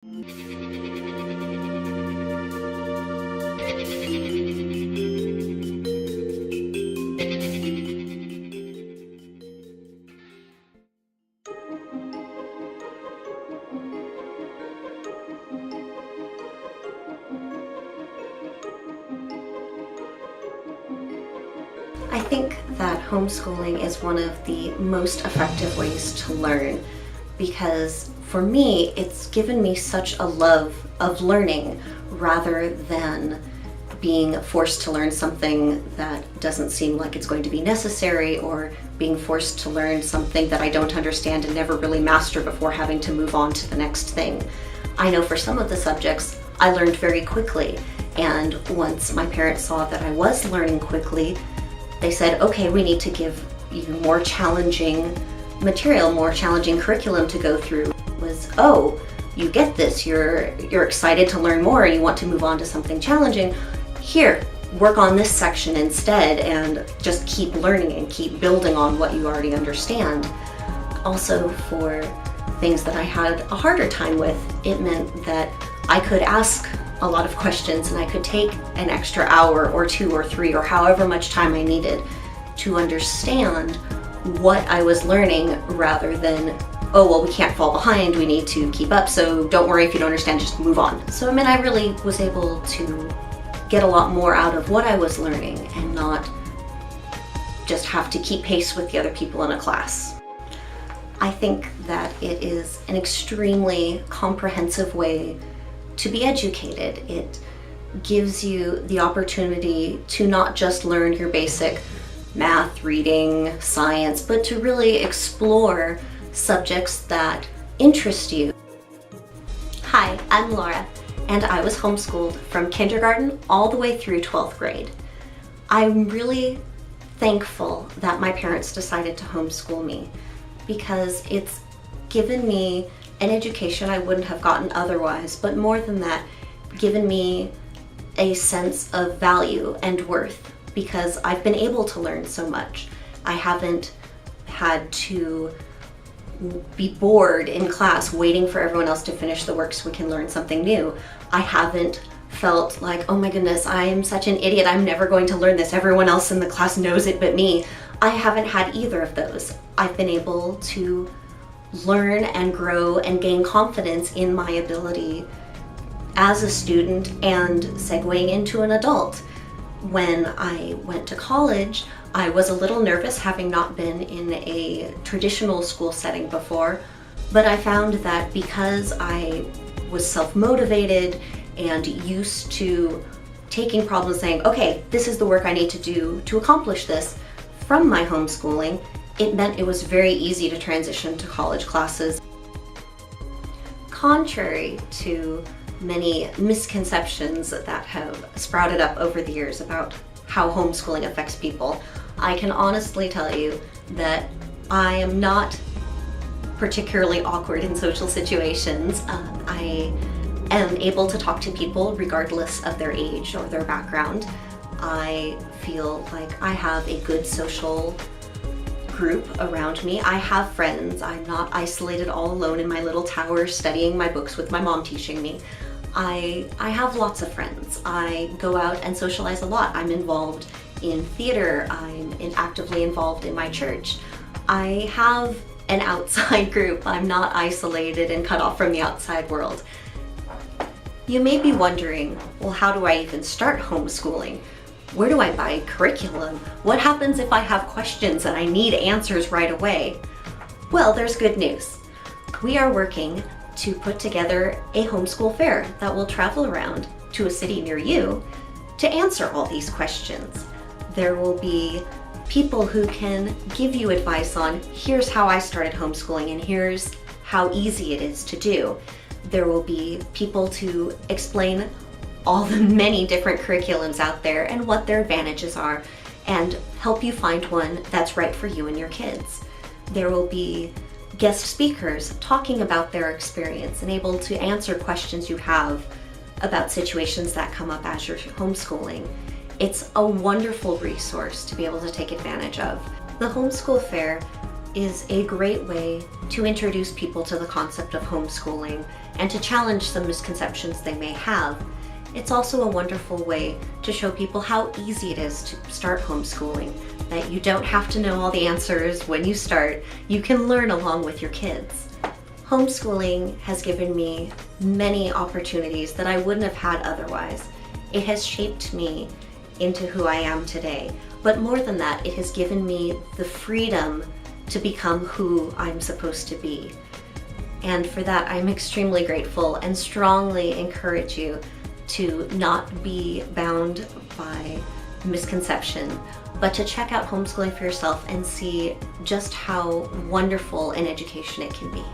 I think that homeschooling is one of the most effective ways to learn because for me, it's given me such a love of learning rather than being forced to learn something that doesn't seem like it's going to be necessary, or being forced to learn something that I don't understand and never really master before having to move on to the next thing. I know for some of the subjects, I learned very quickly, and once my parents saw that I was learning quickly, they said, okay, we need to give you more challenging material, more challenging curriculum to go through. It was, oh, you get this, you're excited to learn more, you want to move on to something challenging. Here, work on this section instead and just keep learning and keep building on what you already understand. Also, for things that I had a harder time with, it meant that I could ask a lot of questions and I could take an extra hour or 2 or 3 or however much time I needed to understand what I was learning, rather than, oh, well, we can't fall behind, we need to keep up, so don't worry if you don't understand, just move on. So I mean, I really was able to get a lot more out of what I was learning and not just have to keep pace with the other people in a class. I think that it is an extremely comprehensive way to be educated. It gives you the opportunity to not just learn your basic math, reading, science, but to really explore subjects that interest you. Hi, I'm Laura, and I was homeschooled from kindergarten all the way through 12th grade. I'm really thankful that my parents decided to homeschool me because it's given me an education I wouldn't have gotten otherwise, but more than that, given me a sense of value and worth because I've been able to learn so much. I haven't had to be bored in class waiting for everyone else to finish the work so we can learn something new. I haven't felt like, oh my goodness, I'm such an idiot, I'm never going to learn this, everyone else in the class knows it but me. I haven't had either of those. I've been able to learn and grow and gain confidence in my ability as a student and segueing into an adult. When I went to college, I was a little nervous, having not been in a traditional school setting before, but I found that because I was self-motivated and used to taking problems, saying, okay, this is the work I need to do to accomplish this from my homeschooling, it meant it was very easy to transition to college classes. Contrary to many misconceptions that have sprouted up over the years about how homeschooling affects people, I can honestly tell you that I am not particularly awkward in social situations. I am able to talk to people regardless of their age or their background. I feel like I have a good social group around me. I have friends. I'm not isolated all alone in my little tower studying my books with my mom teaching me. I have lots of friends. I go out and socialize a lot. I'm involved in theater. I'm actively involved in my church. I have an outside group. I'm not isolated and cut off from the outside world. You may be wondering, well, how do I even start homeschooling? Where do I buy curriculum? What happens if I have questions and I need answers right away? Well, there's good news. We are working to put together a homeschool fair that will travel around to a city near you to answer all these questions. There will be people who can give you advice on, here's how I started homeschooling and here's how easy it is to do. There will be people to explain all the many different curriculums out there and what their advantages are, and help you find one that's right for you and your kids. There will be guest speakers talking about their experience and able to answer questions you have about situations that come up as you're homeschooling. It's a wonderful resource to be able to take advantage of. The Homeschool Fair is a great way to introduce people to the concept of homeschooling and to challenge some misconceptions they may have. It's also a wonderful way to show people how easy it is to start homeschooling, that you don't have to know all the answers when you start. You can learn along with your kids. Homeschooling has given me many opportunities that I wouldn't have had otherwise. It has shaped me into who I am today. But more than that, it has given me the freedom to become who I'm supposed to be. And for that, I'm extremely grateful and strongly encourage you to not be bound by misconception, but to check out homeschooling for yourself and see just how wonderful an education it can be.